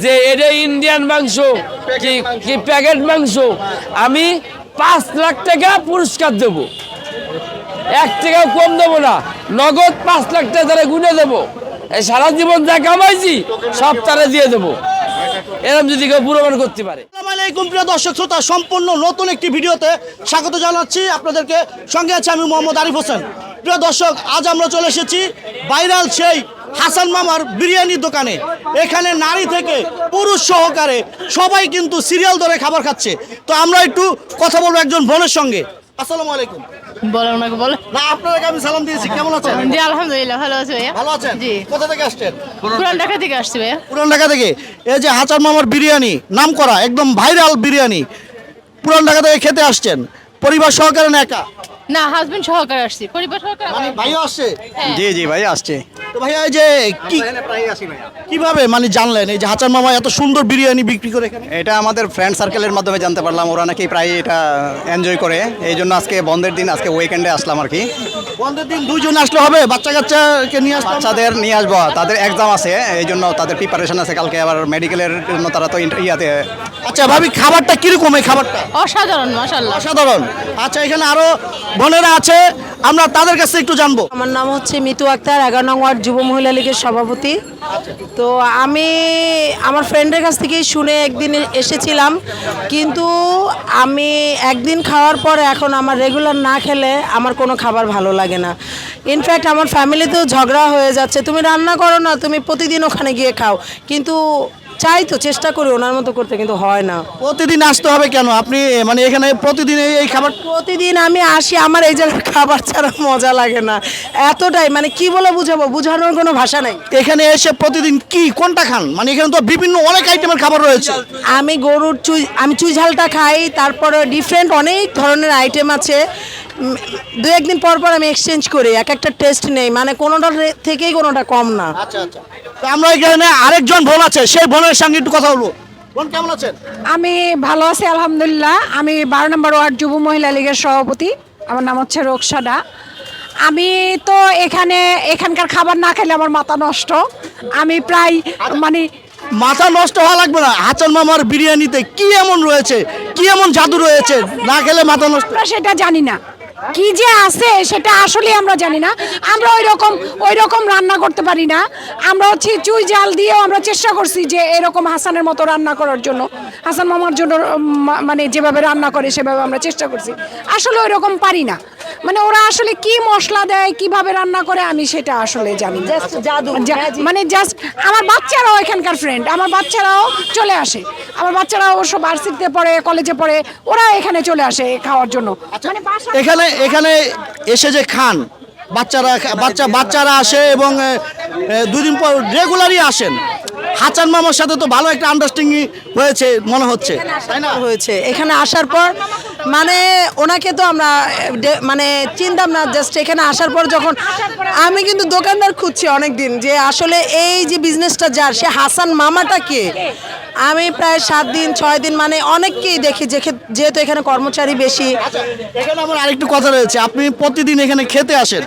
যে এটা ইন্ডিয়ান মাংস কি প্যাকেট মাংস, আমি 5 লাখ টাকা পুরস্কার দেবো, 1 টাকাও কম দেবো না, নগদ 5 লাখ টাকা তারা গুনে দেবো। এই সারা জীবন যা কামাইছি সব তারা দিয়ে দেবো, এরকম যদি কেউ প্রমাণ করতে পারে। আসসালামু আলাইকুম প্রিয় দর্শক শ্রোতা, সম্পূর্ণ নতুন একটি ভিডিওতে স্বাগত জানাচ্ছি আপনাদেরকে। সঙ্গে আছে আমি মোহাম্মদ আরিফ হোসেন। প্রিয় দর্শক, আজ আমরা চলে এসেছি ভাইরাল সেই হাসান মামার বিরিয়ানির দোকানে। এখানে নারী থেকে পুরুষ সহকারে সবাই কিন্তু সিরিয়াল ধরে খাবার খাচ্ছে। তো আমরা একটু কথা বলবো একজন বোনের সঙ্গে। আসসালামু আলাইকুম। বলো ওনাকে বলো। না, আপনাকে আমি সালাম দিয়েছি, কেমন আছেন? জি আলহামদুলিল্লাহ ভালো আছি ভাইয়া। ভালো আছেন? জি। কোথা থেকে আসছেন? পুরান ঢাকা থেকে আসছি ভাইয়া। পুরান ঢাকা থেকে। এই যে হাসান মামার বিরিয়ানি নাম করা একদম ভাইরাল বিরিয়ানি, পুরান ঢাকা থেকে খেতে আসছেন পরিবার সহকারে না একা? না, হাজবেন্ড সহকারে আসছি, পরিবার সহকারে। মানে ভাইও আসছে? জি জি ভাই আসছে। তো ভাইয়া এই যে কিভাবে মানে জানলেন এই যে হাসান মামা এত সুন্দর বিরিয়ানি বিক্রি করে এখানে? এটা আমাদের ফ্রেন্ড সার্কেলের মাধ্যমে জানতে পারলাম, ওরা নাকি প্রায় এটা এনজয় করে, এই জন্য আজকে বন্ধের দিন, আজকে উইকেন্ডে আসলাম আর কি। বন্ধের দিন দুইজন আসলে হবে? বাচ্চা কাচ্চাকে নিয়ে আসলে? বাচ্চাদের নিয়ে আসবো, তাদের এক্সাম আছে, এই জন্য তাদের প্রিপারেশন আছে, কালকে আবার মেডিকেলের জন্য তারা তো ইয়াতে। আচ্ছা ভাবি, খাবারটা কিরকম? এই খাবারটা অসাধারণ মাশাআল্লাহ। অসাধারণ। আচ্ছা, এখানে আরো বোনেরা আছে, আমরা তাদের কাছে একটু জানবো। আমার নাম হচ্ছে মিতু আক্তার, 11 নং ওয়ার্ড যুব মহিলা লীগের সভাপতি। তো আমি আমার ফ্রেন্ডের কাছ থেকেই শুনে একদিন এসেছিলাম, কিন্তু আমি একদিন খাওয়ার পরে এখন আমার রেগুলার না খেলে আমার কোনো খাবার ভালো লাগে না। ইনফ্যাক্ট আমার ফ্যামিলিতেও ঝগড়া হয়ে যাচ্ছে, তুমি রান্না করো না, তুমি প্রতিদিন ওখানে গিয়ে খাও। কিন্তু চাই তো, চেষ্টা করি ওনার মতো করতে, কিন্তু হয় না। প্রতিদিন আসতে হবে কেন? আপনি মানে এখানে প্রতিদিন এই খাবার? প্রতিদিন আমি আসি, আমার এই জায়গার খাবার ছাড়া মজা লাগে না, এতটাই মানে কি বলে বুঝাবো, বোঝানোর কোনো ভাষা নাই। এখানে এসে প্রতিদিন কি কোনটা খান? মানে এখানে তো বিভিন্ন অনেক আইটেমের খাবার রয়েছে। আমি গরুর আমি চুই ঝালটা খাই, তারপরে ডিফারেন্ট অনেক ধরনের আইটেম আছে। দু একদিন পর পর আমি এক্সচেঞ্জ করি, এক একটা টেস্ট নেই, মানে কোনোটার থেকেই কোনোটা কম না। আচ্ছা আচ্ছা। তো আমরা এখানে আরেকজন বোন আছে, সেই বোনের সঙ্গে একটু কথা বলবো। বোন কেমন আছেন? আমি ভালো আছি আলহামদুলিল্লাহ। আমি 12 নম্বর ওয়ার্ড যুব মহিলা লীগের সভাপতি, আমার নাম হচ্ছে রোকসাডা। আমি তো এখানকার খাবার না খেলে আমার মাথা নষ্ট। আমি প্রায় মানে মাথা নষ্ট হওয়া লাগবে না, হাসান মামার বিরিয়ানিতে কি এমন রয়েছে, কি এমন জাদু রয়েছে না খেলে মাথা নষ্ট? আমরা সেটা জানি না, কি যে আছে সেটা আসলে আমরা জানি না। আমরা ওই রকম রান্না করতে পারি না। আমরা হচ্ছে চুই জাল দিয়েও আমরা চেষ্টা করছি যে এরকম হাসানের মতো রান্না করার জন্য, হাসান মামার জন্য মানে যেভাবে রান্না করে সেভাবে আমরা চেষ্টা করছি। আসলে ওই রকম পারি না, মানে ওরা আসলে কি মশলা দেয়, কিভাবে রান্না করে, আমি সেটা আসলে জানি না। জাদু মানে জাস্ট আমার বাচ্চারাও এখানকার ফ্রেন্ড, আমার বাচ্চারাও চলে আসে, আমার বাচ্চারা অবশ্য ভার্সিটিতে পড়ে, কলেজে পড়ে, ওরা এখানে চলে আসে খাওয়ার জন্য। মানে এখানে এসে যে খান বাচ্চারা আসে এবং 2 দিন পর রেগুলারই আসেন। হাসান মামার সাথে তো ভালো একটা আন্ডারস্ট্যান্ডিং হয়েছে মনে হচ্ছে, তাই না? হয়েছে এখানে আসার পর, মানে ওনাকে তো আমরা মানে চিনতাম না, জাস্ট এখানে আসার পর যখন আমি কিন্তু দোকানদার খুঁজছি অনেক দিন, যে আসলে এই যে বিজনেসটা যার, সে হাসান মামাটা কে। আমি প্রায় 7 দিন 6 দিন মানে অনেককেই দেখি, যেহেতু এখানে কর্মচারী বেশি। এখানে আমার আরেকটু কথা রয়েছে, আপনি প্রতিদিন এখানে খেতে আসেন,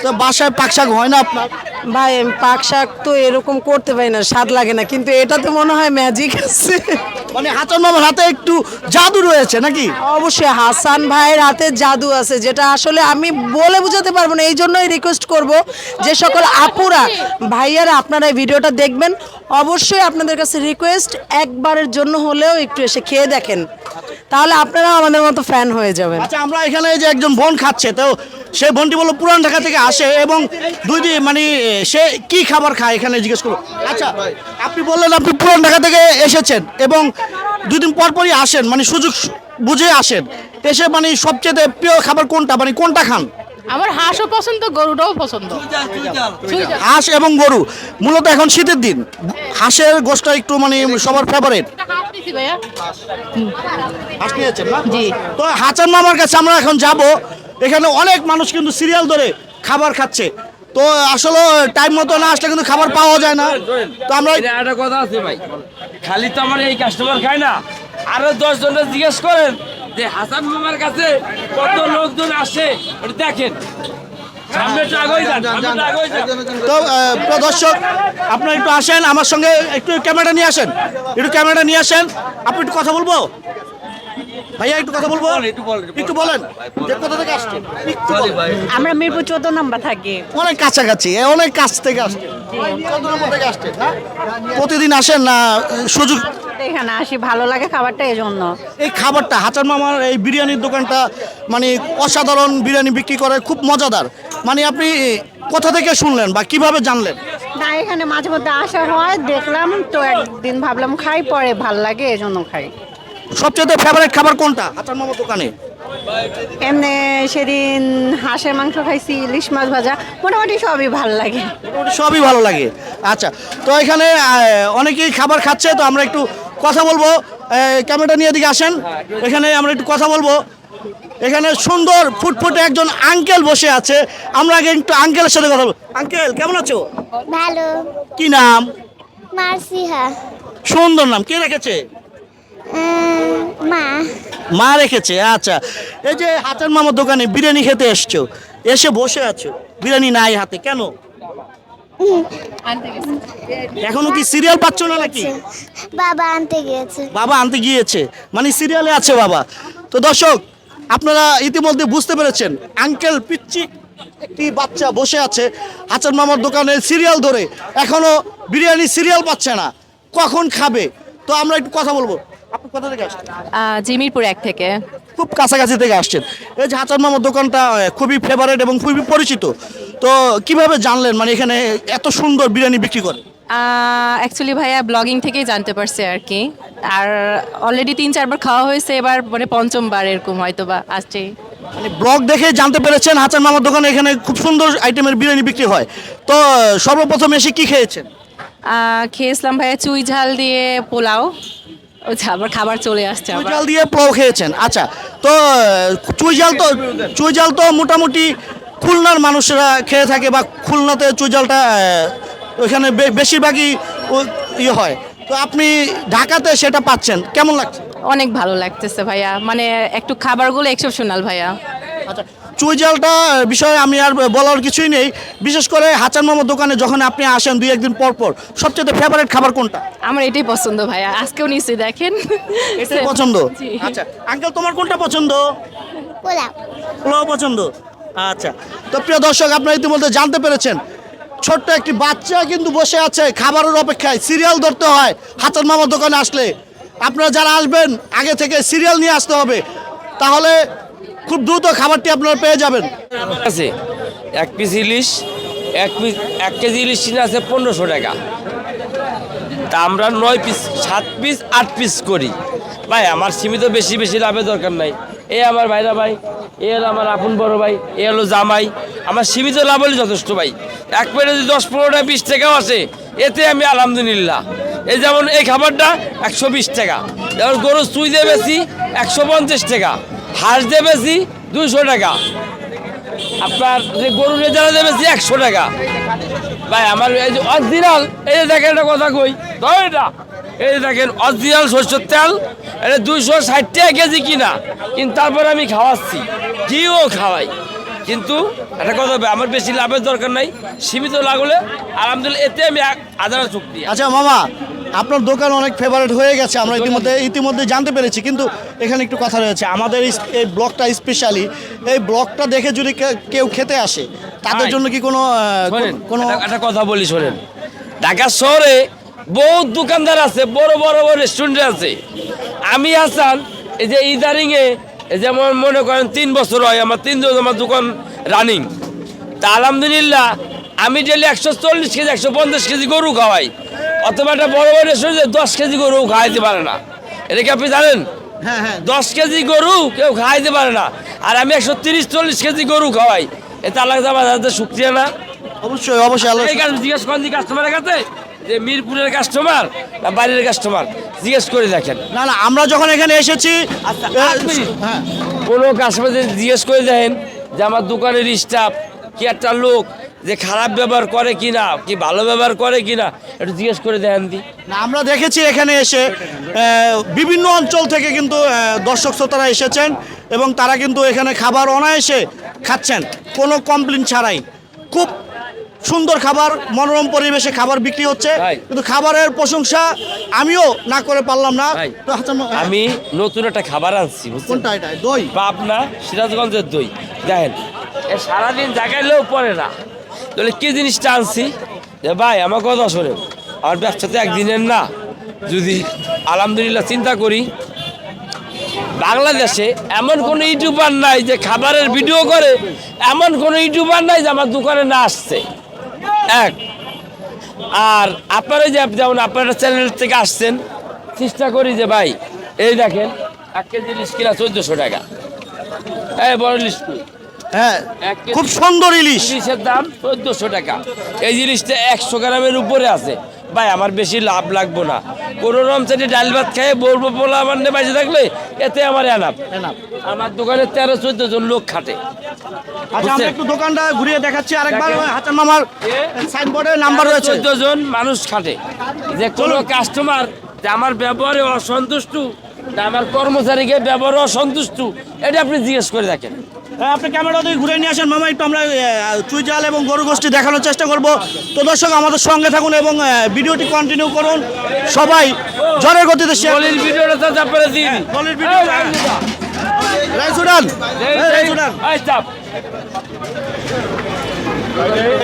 তো বাসায় পাকশাক হয় না আপনার? ভাই পাক শাক তো এরকম করতে পারি না, স্বাদ লাগে না, কিন্তু এটা তো মনে হয় ম্যাজিক আছে। মানে হাসান মামার হাতে একটু জাদু রয়েছে নাকি? অবশ্যই হাসান ভাইয়ের হাতে জাদু আছে, যেটা আসলে আমি বলে বোঝাতে পারবো না। এই জন্যই রিকোয়েস্ট করব যে সকল আপুরা ভাইয়ারা আপনারা এই ভিডিওটা দেখবেন, অবশ্যই আপনাদের কাছে রিকোয়েস্ট, একবারের জন্য হলেও একটু এসে খেয়ে দেখেন, তাহলে আপনারা আমাদের মতো ফ্যান হয়ে যাবেন। আচ্ছা, আমরা এখানে যে একজন বোন খাচ্ছে, তো সেই বোনটি বললো পুরান ঢাকা থেকে আসে এবং 2 দিন মানে সে কি খাবার খায় এখানে জিজ্ঞেস করো। আচ্ছা, আপনি বললেন আপনি পুরান ঢাকা থেকে এসেছেন এবং 2 দিন পর পরই আসেন, মানে সুযোগ বুঝে আসেন। এসে মানে সবচেয়ে প্রিয় খাবার কোনটা, মানে কোনটা খান? আমার হাঁসও পছন্দ, গরুটাও পছন্দ। হাঁস এবং গরু, মূলত এখন শীতের দিন হাঁসের গোশটা একটু মানে সবার ফেভারিট। ভাইয়া হাঁস নিয়েছেন না? জি। তো হাসান মামার কাছে আমরা এখন যাব। এখানে অনেক মানুষ কিন্তু সিরিয়াল ধরে খাবার খাচ্ছে, তো আসলে টাইম মতো না আসলে কিন্তু খাবার পাওয়া যায় না। তো আমরা একটা কথা আছে ভাই, খালি তো আমার এই কাস্টমার খায় না, আরো 10 জনের জিজ্ঞেস করেন যে হাসান মামার কাছে কত লোকজন আসে, দেখেন তো প্রিয় দর্শক আপনারা একটু আসেন আমার সঙ্গে, একটু ক্যামেরাটা নিয়ে আসেন, একটু ক্যামেরাটা নিয়ে আসেন। আপনি একটু কথা বলবো ভাইয়া, একটু কথা বলবো, একটু বলেন যে কোথা থেকে আসছেন, একটু বলেন। আমরা মিরপুর 14 নম্বর থাকি। অনেক কাছাকাছি, অনেক কাছ থেকে আসছেন। কত নম্বর থেকে আসছেন? না প্রতিদিন আসেন না সুযোগ? এখানে আসি, ভালো লাগে খাবারটা, এই জন্য। এই খাবারটা হাসান মামার এই বিরিয়ানির দোকানটা মানে অসাধারণ বিরিয়ানি বিক্রি করে, খুব মজাদার। মানে আপনি কোথা থেকে শুনলেন বা কিভাবে জানলেন? না, এখানে মাঝে মধ্যে আসা হয়, দেখলাম তো একদিন ভাবলাম খাই, পরে ভাল লাগে এই জন্য খাই। সবচেয়ে ফেভারিট খাবার কোনটা হাসান মামার দোকানে? এমনি সেদিন হাঁসের মাংস খাইছি, ইলিশ মাছ ভাজা, মোটামুটি সবই ভাল লাগে। মোটামুটি সবই ভালো লাগে। আচ্ছা, তো এখানে অনেকেই খাবার খাচ্ছে, তো আমরা একটু কথা বলবো। ক্যামেরাটা নিয়ে এদিকে আসেন, এখানে আমরা একটু কথা বলবো। এখানে সুন্দর ফুটফুটে একজন আঙ্কেল বসে আছে, আমরা আগে একটু আঙ্কেলের সাথে কথা বলবো। আঙ্কেল কেমন আছো? ভালো। কি নাম? মার্সিহা। সুন্দর নাম, কে রেখেছে? মা। মা রেখেছে। আচ্ছা, এই যে হাসান মামার দোকানে বিরিয়ানি খেতে এসছো, এসে বসে আছো, বিরিয়ানি নাই হাতে কেন? এখনো কি সিরিয়াল পাচ্ছ না নাকি? বাবা আনতে গিয়েছে। বাবা আনতে গিয়েছে, মানে সিরিয়ালে আছে বাবা। তো দর্শক আপনারা ইতিমধ্যে বুঝতে পেরেছেন, আঙ্কেল পিচ্চি একটি বাচ্চা বসে আছে হাসান মামার দোকানে সিরিয়াল ধরে, এখনো বিরিয়ানি সিরিয়াল পাচ্ছে না, কখন খাবে? তো আমরা একটু কথা বলবো। আপনি কোথা থেকে আসছেন? জিমিরপুর 1 থেকে। খুব কাছাকাছি থেকে আসছেন। এই যে হাসান মামার দোকানটা খুবই ফেভারিট এবং খুবই পরিচিত, তো কিভাবে জানলেন মানে এখানে এত সুন্দর বিরিয়ানি বিক্রি করে? অ্যাকচুয়ালি ভাইয়া ব্লগিং থেকেই জানতে পারছে আর কি। আর অলরেডি 3-4 বার খাওয়া হয়েছে, এবার মানে 5ম বার এরকম হয়তো বা আসছে। মানে ব্লগ দেখে জানতে পেরেছেন হাসান মামার দোকানে এখানে খুব সুন্দর আইটেমের বিরিয়ানি বিক্রি হয়। তো সর্বপ্রথম এসে কি খেয়েছেন? খেয়েছিলাম ভাইয়া চুই ঝাল দিয়ে পোলাও, ও আবার খাবার চলে আসছে চুই আবার। ঝাল দিয়ে পোলাও খেয়েছেন। আচ্ছা, তো চুই ঝাল তো মোটামুটি খুলনার মানুষরা খেয়ে থাকে, বা খুলনাতে চুই ঝালটা ওইখানে বেশিরভাগই ইয়ে হয়। তো আপনি ঢাকাতে সেটা পাচ্ছেন, কেমন লাগছে? অনেক ভালো লাগতেছে ভাইয়া, মানে একটু খাবারগুলো এক্সেপশনাল ভাইয়া। আচ্ছা, চুই ঝালটা বিষয়ে আমি আর বলার কিছুই নেই। বিশেষ করে হাসান মামার দোকানে যখন আপনি আসেন 2-1 দিন পর পর, সবচেয়ে ফেভারিট খাবার কোনটা? আমার এটাই পছন্দ ভাইয়া, আজকেও নিশ্চয়ই দেখেন। এটাই পছন্দ। জি। আচ্ছা আঙ্কেল, তোমার কোনটা পছন্দ? পোলাও। পোলাও পছন্দ। আচ্ছা, তো প্রিয় দর্শক আপনারা ইতিমধ্যে জানতে পেরেছেন, ছোট্ট একটি বাচ্চা কিন্তু বসে আছে খাবারের অপেক্ষায়। সিরিয়াল ধরতে হয় হাসান মামার দোকানে আসলে। আপনারা যারা আসবেন আগে থেকে সিরিয়াল নিয়ে আসতে হবে, তাহলে খুব দ্রুত খাবারটি আপনারা পেয়ে যাবেন। আছে 1 পিস ইলিশ, 1 কেজি ইলিশ কিনে আছে 1500 টাকা। তা আমরা 9 পিস, 7 পিস, 8 পিস করি ভাই। আমার সীমিত বেশি বেশি লাভের দরকার নাই। এ আমার ভাইরা ভাই, এ হলো আমার আপন বড় ভাই, এ হলো জামাই। আমার সীমিত লাভ হলে যথেষ্ট ভাই। এক প্লেটে যদি 10-15 টাকা 20 টাকাও আসে, এতে আমি আলহামদুলিল্লাহ। এই যেমন এই খাবারটা 120 টাকা, যেমন গরু চুই দিয়ে বেশি 150 টাকা, হাঁস দিয়ে বেশি 200 টাকা, আপনার যে গরু রেজারা দিয়ে বেশি 100 টাকা ভাই। আমার এই যে অরিজিনাল, এই যে দেখেন একটা কথা কই, ধর এটা, এই যে দেখেন অরিজিনাল সরষের তেল, এটা 260 টাকা কেজি কিনা, কিন্তু তারপরে আমি খাওয়াচ্ছি, ঘিও খাওয়াই। কিন্তু একটা কথা, আমার বেশি লাভের দরকার নাই, সীমিত লাভ হলে আলহামদুলিল্লাহ, এতে আমি আদারা চুক্তি। আচ্ছা মামা, আপনার দোকান অনেক ফেভারিট হয়ে গেছে, আমরা ইতিমধ্যে জানতে পেরেছি। কিন্তু এখানে একটু কথা রয়েছে, আমাদের এই ব্লগটা স্পেশালি, এই ব্লগটা দেখে যদি কেউ খেতে আসে, তাদের জন্য কি কোনো একটা কথা বলি শোনেন, ঢাকা শহরে বহুত দোকানদার আছে, বড় বড় রেস্টুরেন্ট আছে। আমি হাসান এই যে ইদারিংয়ে যেমন মনে করেন 3 বছর হয় আমার 3 বছর আমার দোকান রানিং। তা আলহামদুলিল্লাহ আমি ডেলি 140 কেজি 150 কেজি গরু খাওয়াই, অথবা একটা বড় বড় রেস্টুরেন্টে 10 কেজি গরু খাওয়াইতে পারে না। এটা কি আপনি জানেন? হ্যাঁ হ্যাঁ, 10 কেজি গরু কেউ খাওয়াইতে পারে না, আর আমি 130-40 কেজি গরু খাওয়াই। এটা আল্লাহ তাআলার শুকরিয়া না? অবশ্যই অবশ্যই। আল্লাহ এই কাজ জিজ্ঞেস করেন কাস্টমারের কাছে যে মিরপুরের কাস্টমার না বাইরের কাস্টমার, জিজ্ঞেস করে দেখেন। না না, আমরা যখন এখানে এসেছি হ্যাঁ, কোনো কাস্টমার জিজ্ঞেস করে দেখেন যে আমার দোকানের স্টাফ কি একটা লোক যে খারাপ ব্যবহার করে কিনা, কি ভালো ব্যবহার করে কিনা, একটু জিজ্ঞেস করে দেখেন দি। না, আমরা দেখেছি এখানে এসে বিভিন্ন অঞ্চল থেকে কিন্তু দর্শক শ্রোতারা এসেছেন, এবং তারা কিন্তু এখানে খাবার অনায়াসে খাচ্ছেন কোনো কমপ্লেন ছাড়াই। খুব সুন্দর খাবার, মনোরম পরিবেশে খাবার বিক্রি হচ্ছে, ভাই। কিন্তু খাবারের প্রশংসা আমিও না করে পারলাম না। ভাই, তো হাসান আমি নতুন একটা খাবার আনছি বুঝছেন, কোনটা এটা? দই? পাবনা সিরাজগঞ্জের দই। দেখেন এ সারাদিন জাগাইলেও পড়ে না। তাহলে কি জিনিসটা আনছি যে ভাই আমার কথা শোনে, আমার ব্যবসা তো একদিনের না। যদি আলহামদুলিল্লাহ চিন্তা করি, বাংলাদেশে এমন কোনো ইউটিউবার নাই যে খাবারের ভিডিও করে, এমন কোনো ইউটিউবার নাই যে আমার দোকানে না আসছে। এক, আর আপনারা যে যেমন আপনারা চ্যানেল থেকে আসছেন, চেষ্টা করি যে ভাই এই দেখেন 1 কেজি ইলিশ কিনা 1400 টাকা। এই বড় ইলিশ কই? হ্যাঁ, এক কেজি খুব সুন্দর ইলিশ। ইলিশের দাম 1400 টাকা। এই জিনিসটা 100 গ্রামের উপরে আছে। ভাই আমার বেশি লাভ লাগবো না, কোনো রকম চাইতে ডাল ভাত খেয়ে বলবো পোলা আমার বেঁচে থাকলে এতে আমার এনাফ। আমার দোকানে 13-14 জন লোক খাটে। আচ্ছা, আমরা একটু দোকানটা ঘুরিয়ে দেখাচ্ছি আরেকবার। হাসান মামার সাইনবোর্ডে নাম্বার রয়েছে। 14 জন মানুষ খাটে। যে কোনো কাস্টমার যে আমার ব্যবহারে অসন্তুষ্ট, না আমার কর্মচারীকে ব্যবহারে অসন্তুষ্ট, এটা আপনি জিজ্ঞেস করে দেখেন। হ্যাঁ, আপনি ক্যামেরা দিয়ে ঘুরে নিয়ে আসেন মামা, একটু আমরা চুই জাল এবং গরু গোষ্ঠী দেখানোর চেষ্টা করব। তো দর্শক আমাদের সঙ্গে থাকুন এবং ভিডিওটি কন্টিনিউ করুন। সবাই ঝড়ের গতিতে শেয়ার। গলির ভিডিওটা তো আপনারা দিন। গলির ভিডিও। রাইসুডান, রাইসুডান।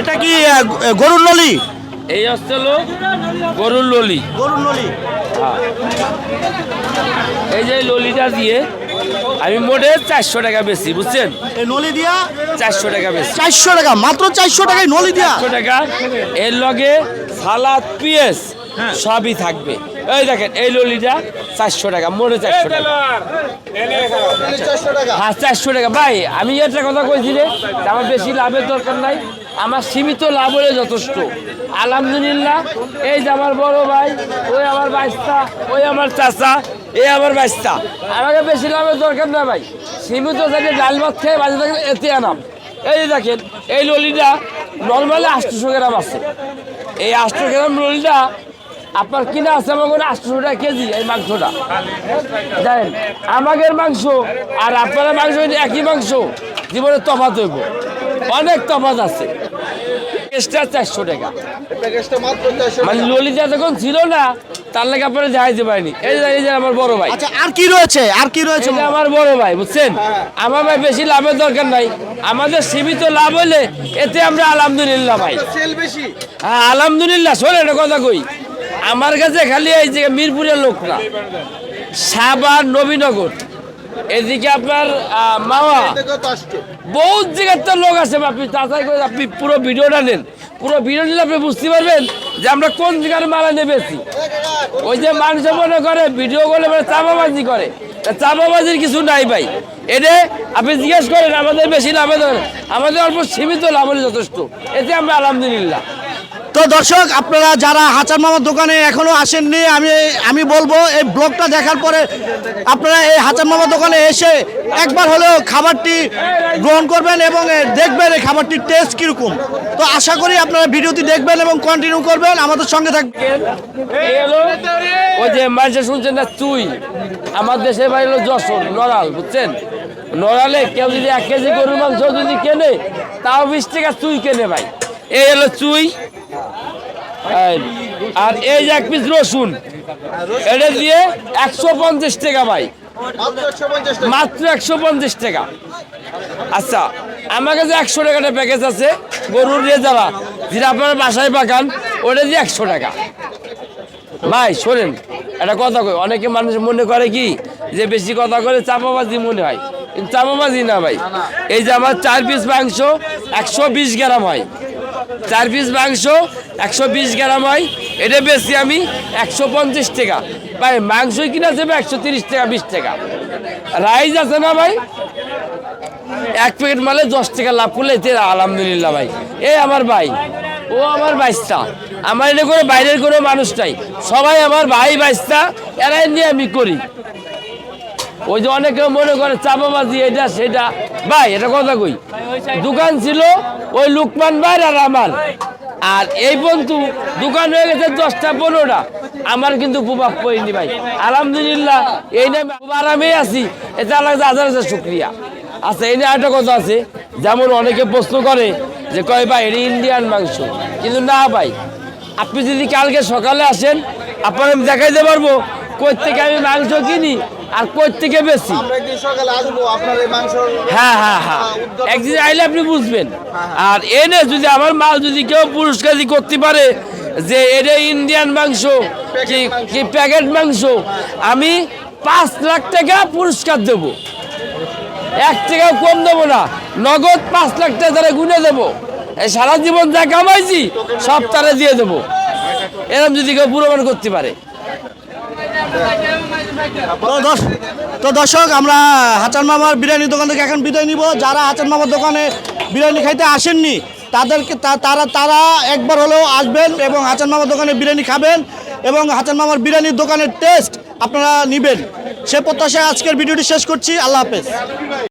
এটা কি গরুর নলি? এই হচ্ছে হলো গরুর ললি। গরুর নলি। এই যে ললিটা দিয়ে আমি মোটে 400 টাকা বেশি, বুঝছেন? এই নলি দিয়া 400 টাকা বেশি। 400 টাকা, মাত্র 400 টাকায় নলি দিয়া। 400 টাকা। এর লগে সালাদ পেঁয়াজ সবই থাকবে। এই দেখেন এই ললিটা 400 টাকা, মোটে 400 টাকা। হ্যাঁ 400 টাকা। ভাই আমি একটা কথা কইছি রে, যে আমার বেশি লাভের দরকার নাই, আমার সীমিত লাভ হলে যথেষ্ট। আলহামদুলিল্লাহ, এই যে আমার বড় ভাই, ওই আমার বাইস্তা, ওই আমার চাচা, এই আমার বাইস্তা, আমাকে বেশি লাভের দরকার না ভাই। সীমিত যাতে ডাল ভাত খেয়ে বাজে থাকলে এতে আনাম। এই যে দেখেন এই ললিটা নর্মালি 800 গ্রাম আছে। এই 800 গ্রাম ললিটা আপনার কিনা আছে আমার কোনো 800 টাকা কেজি। এই মাংসটা দেখেন, আমাদের মাংস আর আপনারা মাংস একই মাংস, জীবনে তফাৎ হইব, অনেক তফাৎ আছে। প্যাকেজটা 400 টাকা। মানে ললিতা যখন ছিল না তার লাগে আপনারা যাইতে পারেনি। এই যে আমার বড় ভাই। আচ্ছা, আর কি রয়েছে? আর কি রয়েছে? এই যে আমার বড় ভাই, বুঝছেন? আমার ভাই বেশি লাভের দরকার নাই, আমাদের সীমিত লাভ হলে এতে আমরা আলহামদুলিল্লাহ ভাই। হ্যাঁ আলহামদুলিল্লাহ। শোনেন একটা কথা কই, আমার কাছে খালি এই যে মিরপুরের লোক না, সাভার, নবীনগর, এদিকে আপনার মাওয়া, বহুত জায়গার তো লোক আছে। আপনি তাছাড়া করে আপনি পুরো ভিডিওটা নেন, পুরো ভিডিও নিলে আপনি বুঝতে পারবেন যে আমরা কোন জায়গার মালা নেবেছি। ওই যে মানুষ মনে করে ভিডিও করলে মানে চাপাবাজি করে, চাপাবাজির কিছু নাই ভাই। এটা আপনি জিজ্ঞেস করেন, আমাদের বেশি লাভে আমাদের অল্প সীমিত লাভ হলে যথেষ্ট, এতে আমরা আলহামদুলিল্লাহ। তো দর্শক, আপনারা যারা হাসান মামার দোকানে এখনো আসেননি, আমি বলবো এই ব্লগটা দেখার পরে আপনারা এই হাসান মামার দোকানে এসে একবার হলেও খাবারটি গ্রহণ করবেন এবং দেখবেন এই খাবারটির টেস্ট কীরকম। তো আশা করি আপনারা ভিডিওটি দেখবেন এবং কন্টিনিউ করবেন, আমাদের সঙ্গে থাকবেন। এই হলো ওই যে মানুষে শুনছেন না চুই, আমার দেশের বাড়ি হলো যশোর, নড়াল, বুঝছেন? নড়ালে কেউ যদি 1 কেজি গরুর মাংস যদি কেনে, তাও 20 টাকা চুই কেনে ভাই। এই হলো চুই। আর এই যে 1 পিস রসুন, এটা দিয়ে 150 টাকা ভাই, মাত্র 150 টাকা। আচ্ছা, আমার কাছে 100 টাকাটা প্যাকেজ আছে গরুর রেজালা, যেটা আপনারা বাসায় পাকান, ওটা দিয়ে 100 টাকা। ভাই শোনেন একটা কথা কই, অনেকে মানুষ মনে করে কি যে বেশি কথা করে চাপাবাজি মনে হয়, কিন্তু চাপাবাজি না ভাই। এই যে আমার 4 পিস মাংস 120 গ্রাম হয়, 4 পিস মাংস 120 গ্রাম হয়, এটা বেশি আমি 150 টাকা ভাই। মাংস কিনা যাবে 130 টাকা, 20 টাকা। রাইস আছে না ভাই, 1 প্যাকেট মালে 10 টাকা লাভ করলে এতে আলহামদুলিল্লাহ ভাই। এই আমার ভাই, ও আমার বাইস্তা, আমার এটা করে বাইরের কোনো মানুষ নাই, সবাই আমার ভাই বাইস্তা, এরাই নিয়ে আমি করি। ওই যে অনেকে মনে করে চাপাবাজি এটা সেটা, ভাই এটা কথা কই, দোকান ছিল ওই লুকমান ভাই আর আমার, আর এই বন্ধু দোকান হয়ে গেছে 10টা 15টা, আমার কিন্তু প্রভাব পড়েনি ভাই। আলহামদুলিল্লাহ, এই নিয়ে খুব আরামে আছি, এটা আল্লাহ হাজার হাজার শুক্রিয়া। আচ্ছা, এই নিয়ে একটা কথা আছে, যেমন অনেকে প্রশ্ন করে যে কয় ভাই এটা ইন্ডিয়ান মাংস, কিন্তু না ভাই, আপনি যদি কালকে সকালে আসেন আপনার আমি দেখাইতে পারবো কই থেকে আমি মাংস কিনি আর কই থেকে বেশি। আমরা একদিন সকালে আসবো আপনার এই মাংস। হ্যাঁ হ্যাঁ হ্যাঁ, একদিন আইলে আপনি বুঝবেন। আর এনে যদি আমার মাল যদি কেউ পুরস্কার করতে পারে যে এটা ইন্ডিয়ান মাংস কি প্যাকেট মাংস, আমি 5 লাখ টাকা পুরস্কার দেবো, 1 টাকাও কম দেবো না, নগদ 5 লাখ টাকা তারা গুনে দেবো। এই সারা জীবন যা কামাইছি সব তারা দিয়ে দেবো, এরকম যদি কেউ প্রমাণ করতে পারে। তো দর্শক, আমরা হাসান মামার বিরিয়ানি দোকান থেকে এখন বিদায় নিব। যারা হাসান মামার দোকানে বিরিয়ানি খাইতে আসেননি তাদেরকে তারা একবার হলেও আসবেন এবং হাসান মামার দোকানে বিরিয়ানি খাবেন এবং হাসান মামার বিরিয়ানির দোকানের টেস্ট আপনারা নেবেন। সে প্রত্যাশায় আজকের ভিডিওটি শেষ করছি। আল্লাহ হাফেজ।